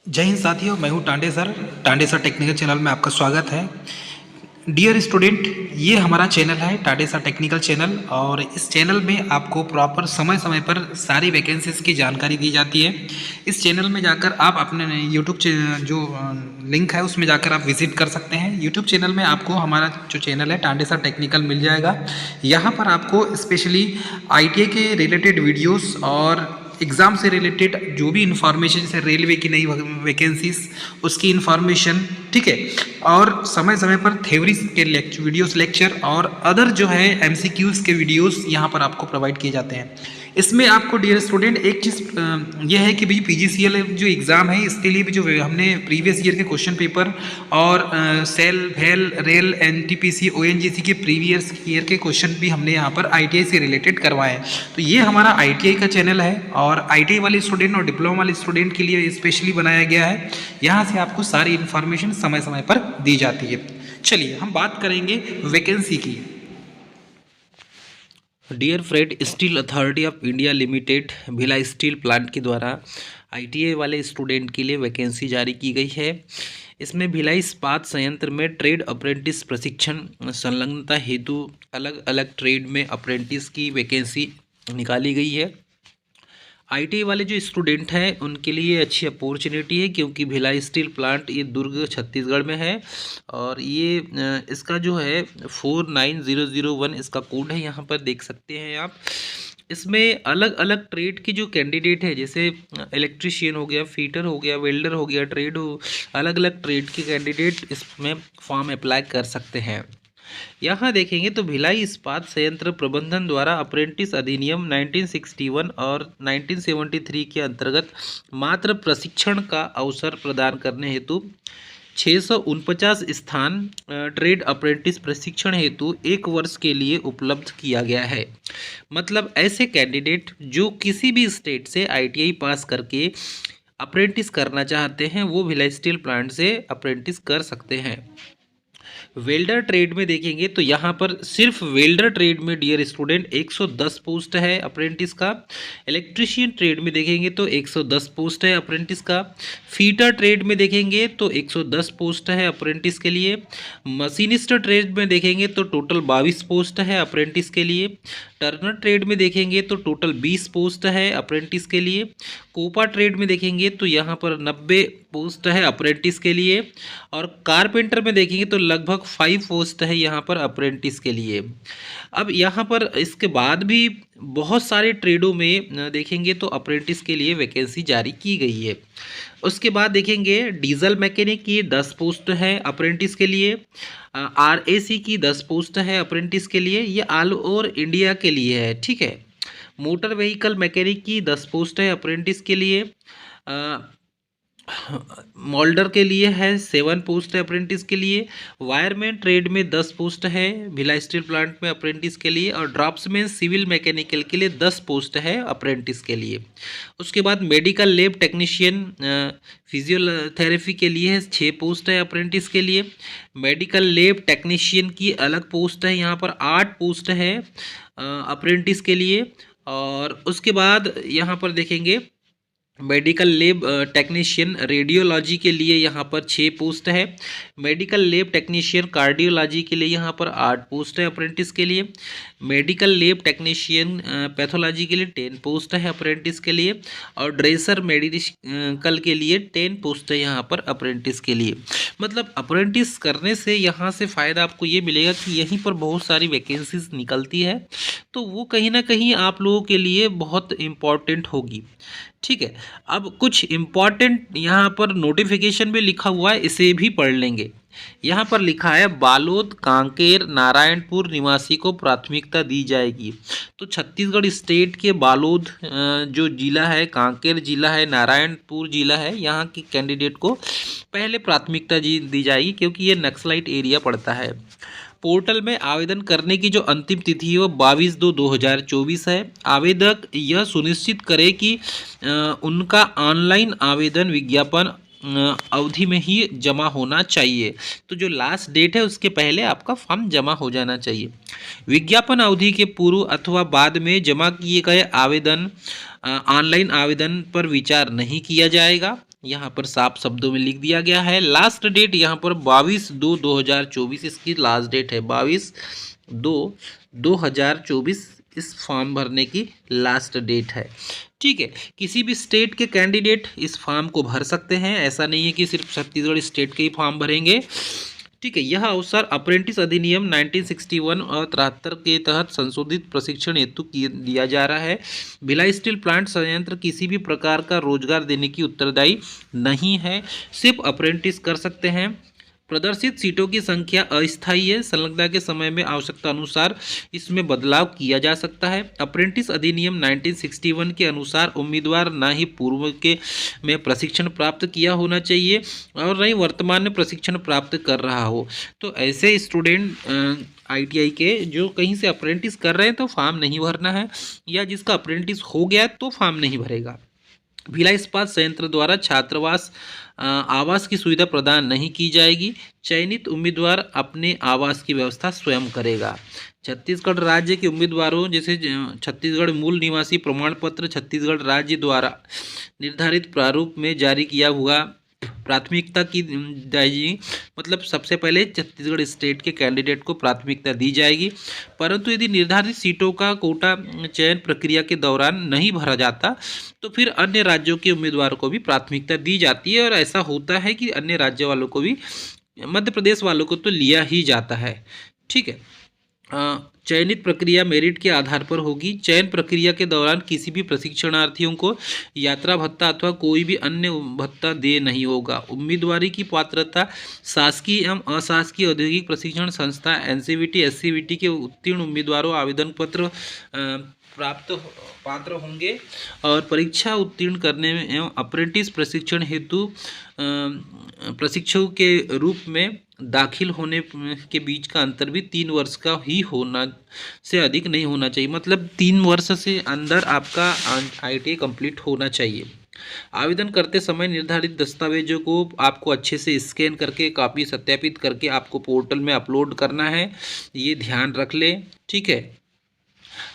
जय हिंद साथियों, मैं हूं टांडे सर टेक्निकल चैनल में आपका स्वागत है। डियर स्टूडेंट, ये हमारा चैनल है टांडे सर टेक्निकल चैनल, और इस चैनल में आपको प्रॉपर समय समय पर सारी वैकेंसीज की जानकारी दी जाती है। इस चैनल में जाकर आप अपने यूट्यूब जो लिंक है उसमें जाकर आप विजिट कर सकते हैं। यूट्यूब चैनल में आपको हमारा जो चैनल है टांडे सर टेक्निकल मिल जाएगा। यहाँ पर आपको स्पेशली ITI के रिलेटेड वीडियोस और एग्ज़ाम से रिलेटेड जो भी इंफॉर्मेशन है, रेलवे की नई वैकेंसीज उसकी इंफॉर्मेशन, ठीक है, और समय समय पर थ्योरी के वीडियोस लेक्चर और अदर जो है MCQs के वीडियोस यहाँ पर आपको प्रोवाइड किए जाते हैं। इसमें आपको डियर स्टूडेंट एक चीज़ यह है कि भाई PGCL जो एग्ज़ाम है इसके लिए भी जो हमने प्रीवियस ईयर के क्वेश्चन पेपर और सेल भेल रेल NTPC ONGC के प्रीवियस ईयर के क्वेश्चन भी हमने यहाँ पर ITI से रिलेटेड करवाए हैं। तो ये हमारा ITI का चैनल है और ITI वाले स्टूडेंट और डिप्लोमा वाले स्टूडेंट के लिए स्पेशली बनाया गया है। यहाँ से आपको सारी इन्फॉर्मेशन समय समय पर दी जाती है। चलिए हम बात करेंगे वैकेंसी की। Dear friend, steel authority of India limited Bhilai steel plant के द्वारा ITI वाले स्टूडेंट के लिए वैकेंसी जारी की गई है। इसमें भिलाई इस्पात संयंत्र में ट्रेड अप्रेंटिस प्रशिक्षण संलग्नता हेतु अलग अलग ट्रेड में अप्रेंटिस की वैकेंसी निकाली गई है। ITI वाले जो स्टूडेंट हैं उनके लिए अच्छी अपॉर्चुनिटी है, क्योंकि भिलाई स्टील प्लांट ये दुर्ग छत्तीसगढ़ में है और ये इसका जो है 49001 इसका कोड है, यहाँ पर देख सकते हैं आप। इसमें अलग अलग ट्रेड के जो कैंडिडेट है, जैसे इलेक्ट्रिशियन हो गया, फिटर हो गया, वेल्डर हो गया, अलग अलग ट्रेड के कैंडिडेट इसमें फॉर्म अप्लाई कर सकते हैं। यहाँ देखेंगे तो भिलाई इस्पात संयंत्र प्रबंधन द्वारा अप्रेंटिस अधिनियम 1961 और 1973 के अंतर्गत मात्र प्रशिक्षण का अवसर प्रदान करने हेतु 649 स्थान ट्रेड अप्रेंटिस प्रशिक्षण हेतु 1 वर्ष के लिए उपलब्ध किया गया है। मतलब ऐसे कैंडिडेट जो किसी भी स्टेट से ITI पास करके अप्रेंटिस करना चाहते हैं वो भिलाई स्टील प्लांट से अप्रेंटिस कर सकते हैं। वेल्डर ट्रेड में देखेंगे तो यहाँ पर सिर्फ वेल्डर ट्रेड में डियर स्टूडेंट 110 पोस्ट है अप्रेंटिस का। इलेक्ट्रिशियन ट्रेड में देखेंगे तो 110 पोस्ट है अप्रेंटिस का। फीटर ट्रेड में देखेंगे तो 110 पोस्ट है अप्रेंटिस के लिए। मशीनिस्ट ट्रेड में देखेंगे तो टोटल 22 पोस्ट है अप्रेंटिस के लिए। टर्नर ट्रेड में देखेंगे तो टोटल 20 पोस्ट है अप्रेंटिस के लिए। कोपा ट्रेड में देखेंगे तो यहाँ पर 90 पोस्ट है अप्रेंटिस के लिए। और कारपेंटर में देखेंगे तो लगभग 5 पोस्ट है यहाँ पर अप्रेंटिस के लिए। अब यहाँ पर इसके बाद भी बहुत सारे ट्रेडों में देखेंगे तो अप्रेंटिस के लिए वैकेंसी जारी की गई है। उसके बाद देखेंगे डीजल मैकेनिक की 10 पोस्ट है अप्रेंटिस के लिए। RAC की 10 पोस्ट है अप्रेंटिस के लिए। ये ऑल ओवर इंडिया के लिए है, ठीक है। मोटर व्हीकल मैकेनिक की 10 पोस्ट है अप्रेंटिस के लिए। मोल्डर के लिए है 7 पोस्ट है अप्रेंटिस के लिए। वायरमैन ट्रेड में 10 पोस्ट है भिलाई स्टील प्लांट में अप्रेंटिस के लिए। और ड्राफ्ट्समैन सिविल मैकेनिकल के लिए 10 पोस्ट है अप्रेंटिस के लिए। उसके बाद मेडिकल लैब टेक्नीशियन फिजियोथेरेपी के लिए है 6 पोस्ट है अप्रेंटिस के लिए। मेडिकल लैब टेक्नीशियन की अलग पोस्ट है, यहाँ पर 8 पोस्ट है अप्रेंटिस के लिए। और उसके बाद यहाँ पर देखेंगे मेडिकल लैब टेक्नीशियन रेडियोलॉजी के लिए यहाँ पर 6 पोस्ट है। मेडिकल लैब टेक्नीशियन कार्डियोलॉजी के लिए यहाँ पर 8 पोस्ट है अप्रेंटिस के लिए। मेडिकल लैब टेक्नीशियन पैथोलॉजी के लिए 10 पोस्ट है अप्रेंटिस के लिए। और ड्रेसर मेडिकल के लिए 10 पोस्ट है यहाँ पर अप्रेंटिस के लिए। मतलब अप्रेंटिस करने से यहाँ से फ़ायदा आपको ये मिलेगा कि यहीं पर बहुत सारी वैकेंसीज निकलती है, तो वो कहीं ना कहीं आप लोगों के लिए बहुत इम्पॉर्टेंट होगी, ठीक है। अब कुछ इम्पॉर्टेंट यहाँ पर नोटिफिकेशन में लिखा हुआ है, इसे भी पढ़ लेंगे। यहाँ पर लिखा है बालोद, कांकेर, नारायणपुर निवासी को प्राथमिकता दी जाएगी। तो छत्तीसगढ़ स्टेट के बालोद जो जिला है, कांकेर जिला है, नारायणपुर जिला है, यहाँ के कैंडिडेट को पहले प्राथमिकता दी जाएगी, क्योंकि ये नक्सलाइट एरिया पड़ता है। पोर्टल में आवेदन करने की जो अंतिम तिथि है वो 22/2/2024 है। आवेदक यह सुनिश्चित करे कि उनका ऑनलाइन आवेदन विज्ञापन अवधि में ही जमा होना चाहिए। तो जो लास्ट डेट है उसके पहले आपका फॉर्म जमा हो जाना चाहिए। विज्ञापन अवधि के पूर्व अथवा बाद में जमा किए गए आवेदन ऑनलाइन आवेदन पर विचार नहीं किया जाएगा। यहाँ पर साफ शब्दों में लिख दिया गया है। लास्ट डेट यहाँ पर 22/2/2024 इसकी लास्ट डेट है। 22/2/2024 इस फॉर्म भरने की लास्ट डेट है। ठीक है, किसी भी स्टेट के कैंडिडेट इस फॉर्म को भर सकते हैं, ऐसा नहीं है कि सिर्फ छत्तीसगढ़ स्टेट के ही फॉर्म भरेंगे। ठीक है, यह अवसर अप्रेंटिस अधिनियम 1961 और 73 के तहत संशोधित प्रशिक्षण हेतु दिया जा रहा है। भिलाई स्टील प्लांट संयंत्र किसी भी प्रकार का रोजगार देने की उत्तरदायी नहीं है, सिर्फ अप्रेंटिस कर सकते हैं। प्रदर्शित सीटों की संख्या अस्थायी है, संलग्नता के समय में आवश्यकता अनुसार इसमें बदलाव किया जा सकता है। अप्रेंटिस अधिनियम 1961 के अनुसार उम्मीदवार न ही पूर्व के में प्रशिक्षण प्राप्त किया होना चाहिए और न ही वर्तमान में प्रशिक्षण प्राप्त कर रहा हो। तो ऐसे स्टूडेंट आईटीआई के जो कहीं से अप्रेंटिस कर रहे हैं तो फॉर्म नहीं भरना है, या जिसका अप्रेंटिस हो गया तो फॉर्म नहीं भरेगा। भिलाई इस्पात संयंत्र द्वारा छात्रावास आवास की सुविधा प्रदान नहीं की जाएगी। चयनित उम्मीदवार अपने आवास की व्यवस्था स्वयं करेगा। छत्तीसगढ़ राज्य के उम्मीदवारों जैसे छत्तीसगढ़ मूल निवासी प्रमाण पत्र छत्तीसगढ़ राज्य द्वारा निर्धारित प्रारूप में जारी किया हुआ प्राथमिकता की जाएगी। मतलब सबसे पहले छत्तीसगढ़ स्टेट के कैंडिडेट को प्राथमिकता दी जाएगी, परंतु यदि निर्धारित सीटों का कोटा चयन प्रक्रिया के दौरान नहीं भरा जाता तो फिर अन्य राज्यों के उम्मीदवारों को भी प्राथमिकता दी जाती है। और ऐसा होता है कि अन्य राज्य वालों को भी, मध्य प्रदेश वालों को तो लिया ही जाता है। ठीक है, चयनित प्रक्रिया मेरिट के आधार पर होगी। चयन प्रक्रिया के दौरान किसी भी प्रशिक्षणार्थियों को यात्रा भत्ता अथवा कोई भी अन्य भत्ता दे नहीं होगा। उम्मीदवारी की पात्रता शासकीय एवं अशासकीय औद्योगिक प्रशिक्षण संस्था एनसीवीटी एससीवीटी के उत्तीर्ण उम्मीदवारों आवेदन पत्र प्राप्त पात्र होंगे और परीक्षा उत्तीर्ण करने में एवं अप्रेंटिस प्रशिक्षण हेतु प्रशिक्षु के रूप में दाखिल होने के बीच का अंतर भी 3 वर्ष का ही होना से अधिक नहीं होना चाहिए। मतलब 3 वर्ष से अंदर आपका आईटीआई कंप्लीट होना चाहिए। आवेदन करते समय निर्धारित दस्तावेजों को आपको अच्छे से स्कैन करके कॉपी सत्यापित करके आपको पोर्टल में अपलोड करना है, ये ध्यान रख लें। ठीक है,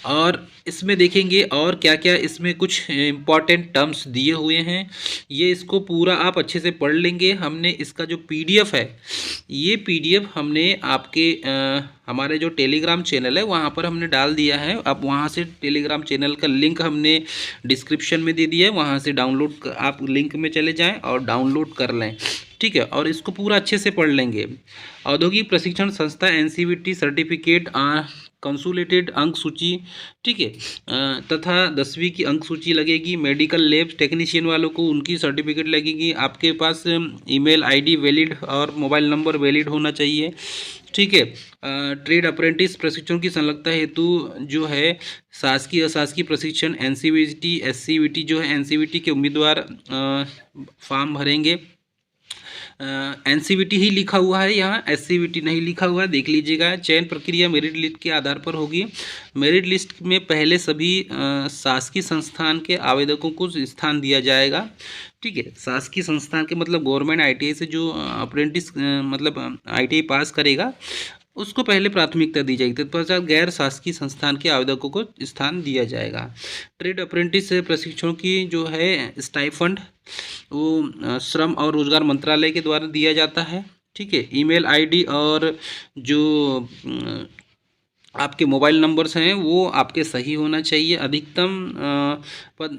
और इसमें देखेंगे और क्या क्या इसमें कुछ इम्पॉर्टेंट टर्म्स दिए हुए हैं, ये इसको पूरा आप अच्छे से पढ़ लेंगे। हमने इसका जो पीडीएफ है, ये पीडीएफ हमने आपके हमारे जो टेलीग्राम चैनल है वहाँ पर हमने डाल दिया है। अब वहाँ से टेलीग्राम चैनल का लिंक हमने डिस्क्रिप्शन में दे दिया है, वहाँ से डाउनलोड आप लिंक में चले जाएँ और डाउनलोड कर लें। ठीक है, और इसको पूरा अच्छे से पढ़ लेंगे। औद्योगिक प्रशिक्षण संस्था एनसीवीटी सर्टिफिकेट कंसोलिडेटेड अंक सूची, ठीक है, तथा 10वीं की अंक सूची लगेगी। मेडिकल लैब टेक्नीशियन वालों को उनकी सर्टिफिकेट लगेगी। आपके पास ईमेल आईडी वैलिड और मोबाइल नंबर वैलिड होना चाहिए। ठीक है, ट्रेड अप्रेंटिस प्रशिक्षण की संलग्नता हेतु जो है शासकीय अशासकीय प्रशिक्षण एनसीवीटी एससीवीटी जो है एनसीवीटी के उम्मीदवार फॉर्म भरेंगे। एनसीवीटी ही लिखा हुआ है, यहाँ एससीवीटी नहीं लिखा हुआ है, देख लीजिएगा। चयन प्रक्रिया मेरिट लिस्ट के आधार पर होगी। मेरिट लिस्ट में पहले सभी शासकीय संस्थान के आवेदकों को स्थान दिया जाएगा। ठीक है, शासकीय संस्थान के मतलब गवर्नमेंट आईटीआई से जो अप्रेंटिस मतलब आईटीआई पास करेगा उसको पहले प्राथमिकता दी जाएगी, तत्पश्चात गैर शासकीय संस्थान के आवेदकों को स्थान दिया जाएगा। ट्रेड अप्रेंटिस प्रशिक्षण की जो है स्टाइफंड वो श्रम और रोजगार मंत्रालय के द्वारा दिया जाता है। ठीक है, ईमेल आईडी और जो आपके मोबाइल नंबर्स हैं वो आपके सही होना चाहिए। अधिकतम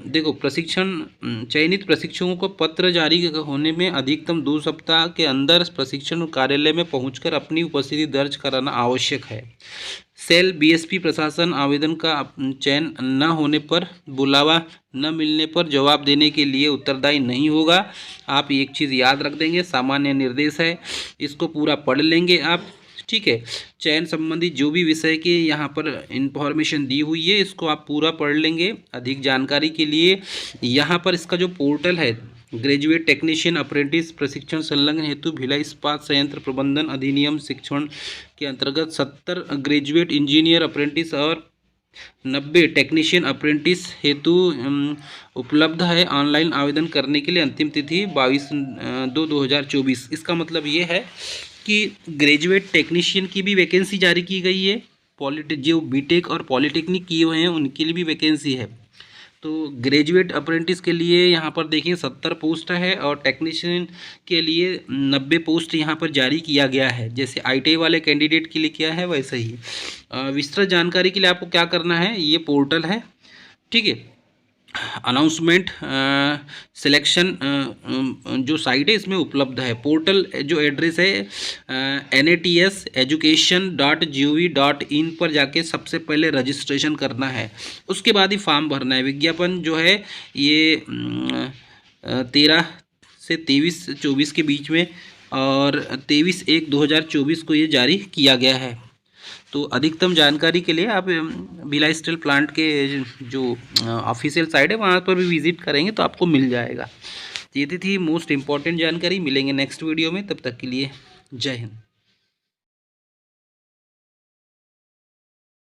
देखो प्रशिक्षण चयनित प्रशिक्षकों को पत्र जारी होने में अधिकतम 2 सप्ताह के अंदर प्रशिक्षण कार्यालय में पहुंचकर अपनी उपस्थिति दर्ज कराना आवश्यक है। सेल बीएसपी प्रशासन आवेदन का चयन न होने पर बुलावा न मिलने पर जवाब देने के लिए उत्तरदायी नहीं होगा। आप एक चीज़ याद रख देंगे, सामान्य निर्देश है, इसको पूरा पढ़ लेंगे आप। ठीक है, चयन संबंधी जो भी विषय के यहाँ पर इंफॉर्मेशन दी हुई है इसको आप पूरा पढ़ लेंगे। अधिक जानकारी के लिए यहाँ पर इसका जो पोर्टल है ग्रेजुएट टेक्नीशियन अप्रेंटिस प्रशिक्षण संलग्न हेतु भिलाई इस्पात संयंत्र प्रबंधन अधिनियम शिक्षण के अंतर्गत 70 ग्रेजुएट इंजीनियर अप्रेंटिस और 90 टेक्नीशियन अप्रेंटिस हेतु उपलब्ध है। ऑनलाइन आवेदन करने के लिए अंतिम तिथि 22/2/2024। इसका मतलब ये है कि ग्रेजुएट टेक्नीशियन की भी वैकेंसी जारी की गई है। जो बीटेक और पॉलिटेक्निक किए हुए हैं उनके लिए भी वैकेंसी है। तो ग्रेजुएट अप्रेंटिस के लिए यहाँ पर देखिए 70 पोस्ट है और टेक्नीशियन के लिए 90 पोस्ट यहाँ पर जारी किया गया है। जैसे ITI वाले कैंडिडेट के लिए किया है वैसे ही। विस्तृत जानकारी के लिए आपको क्या करना है, ये पोर्टल है, ठीक है, अनाउंसमेंट सिलेक्शन जो साइट है इसमें उपलब्ध है। पोर्टल जो एड्रेस है nateducation.gov.in पर जाके सबसे पहले रजिस्ट्रेशन करना है, उसके बाद ही फॉर्म भरना है। विज्ञापन जो है ये 13 से 23-24 के बीच में और 23/1/2024 को ये जारी किया गया है। तो अधिकतम जानकारी के लिए आप भिलाई स्टील प्लांट के जो ऑफिशियल साइट है वहाँ पर भी विजिट करेंगे तो आपको मिल जाएगा। ये थी मोस्ट इम्पॉर्टेंट जानकारी। मिलेंगे नेक्स्ट वीडियो में, तब तक के लिए जय हिंद।